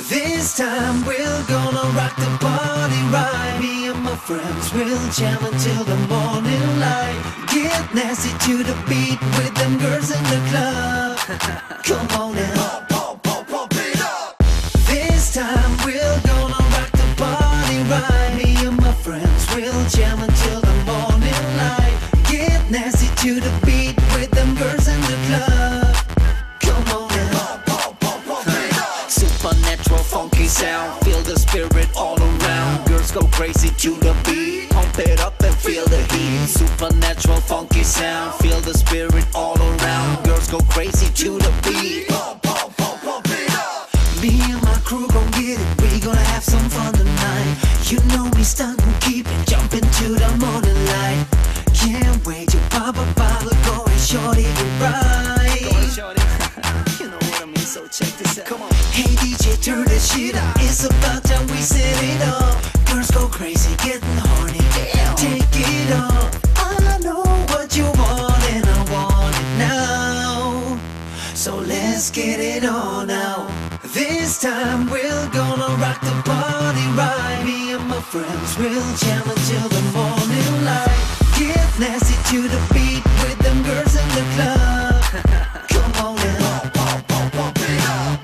This time we're gonna rock the party right. Me and my friends will jam until the morning light. Get nasty to the beat with them girls in the club. Come on now, pump it up. This time we're gonna rock the party right. Me and my friends will jam until the morning light. Get nasty to the beat with them girls in the club. Come on now, pump it up. Supernatural funky sound, feel the spirit all around. Girls go crazy to the beat, pump it up and feel the heat. Supernatural funky sound, feel the spirit all around. Girls go crazy to the beat, pump it up. Me and my crew gon' get it, we gonna have some fun tonight. You know we stunt and keep it jumping to the morning light. Can't wait to pop a bottle, go and shorty get right. Go and shorty, you know what I mean, so check this out. Come on. Hey DJ, turn the shit up, it's about time we set it up. Girls go crazy, getting horny, damn. Take it up, I know what you want and I want it now. So let's get it on now. This time we're gonna rock the party right. Me and my friends will jam until the morning light. Get nasty to the beat with them girls in the club. Come on now, pump it up.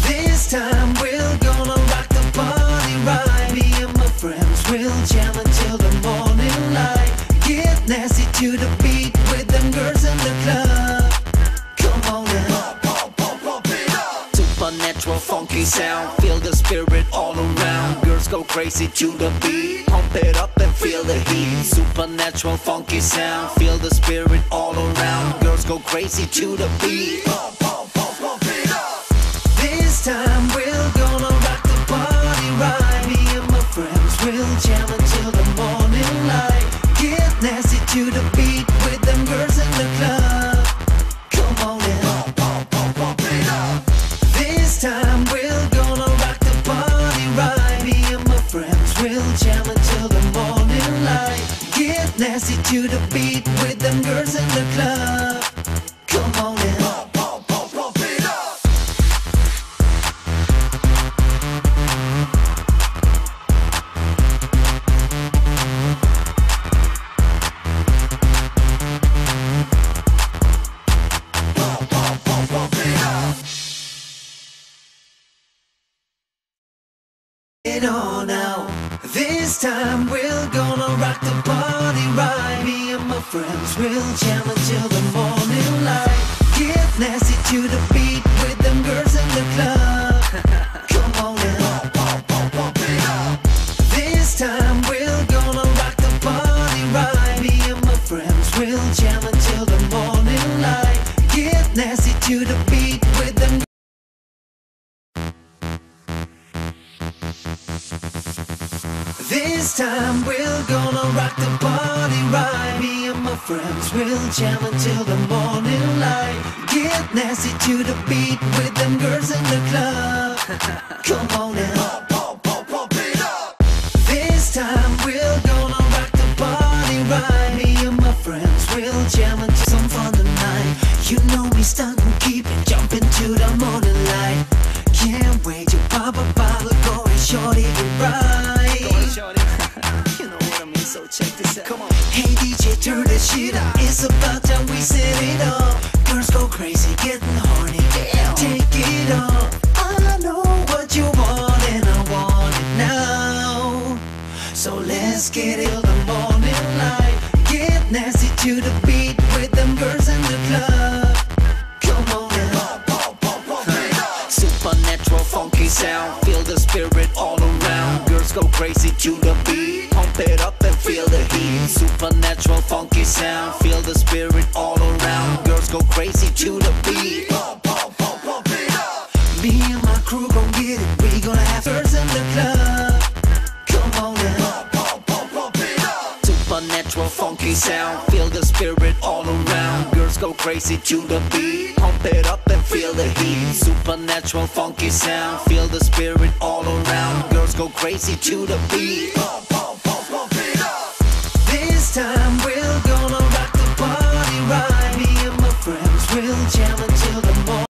This time we're gonna rock the party right. Me and my friends will jam until the morning light. Get nasty to the beat with them girls in the club. Come on now, pump it up. Supernatural funky sound, feel the spirit all around. Girls go crazy to the beat, pump it up and feel the heat. Supernatural funky sound, feel the spirit all around. Girls go crazy to the beat, pump it up. This time we're gonna rock the party right. Me and my friends will jam until the morning light. Get nasty to the beat with them girls in the club. Come on now, pump it up. This time we're gonna rock the party right. Me and my friends will jam until the morning light. Get nasty to the beat with them girls in the club. Come on now, pump it up. Pump it up. It on now. This time we're gonna rock the party right. Me and my friends will jam until the morning light. Get nasty to the beat with them girls in the club. Come on now, pump it up. This time we're gonna rock the party right. Me and my friends will jam until the morning light. Get nasty to the beat with them. This time we're gonna rock the party right. Me and my friends will jam until the morning light. Get nasty to the beat with them girls in the club. Come on now, pump it up. This time we're gonna rock the party right. Me and my friends will jam until some fun tonight. You know we stunt and keep it jumping to the morning light. Can't wait to pop a bottle, go and shorty get right. You know what I mean, so check this out. Come on. Hey DJ, turn the shit up, it's about time we set it up. Girls go crazy, getting horny, damn. Take it up, I know what you want and I want it now. So let's get it till the morning light. Get nasty to the beat with them girls in the club. Come on now, pump it up. Supernatural funky sound, feel the spirit all around. Girls go crazy to the beat, pump it up and feel the heat. Supernatural funky sound, feel the spirit all around. Girls go crazy to the beat, pump it up. Me and my crew gon' get it, we gonna have girls in the club. Come on now, pump it up. Supernatural funky sound, feel the spirit all around. Girls go crazy to the beat, pump it up and feel the heat. Supernatural funky sound, feel the spirit all around. Girls go crazy to the beat, pump it up. This time we're gonna rock the party right. Me and my friends will jam until the morning.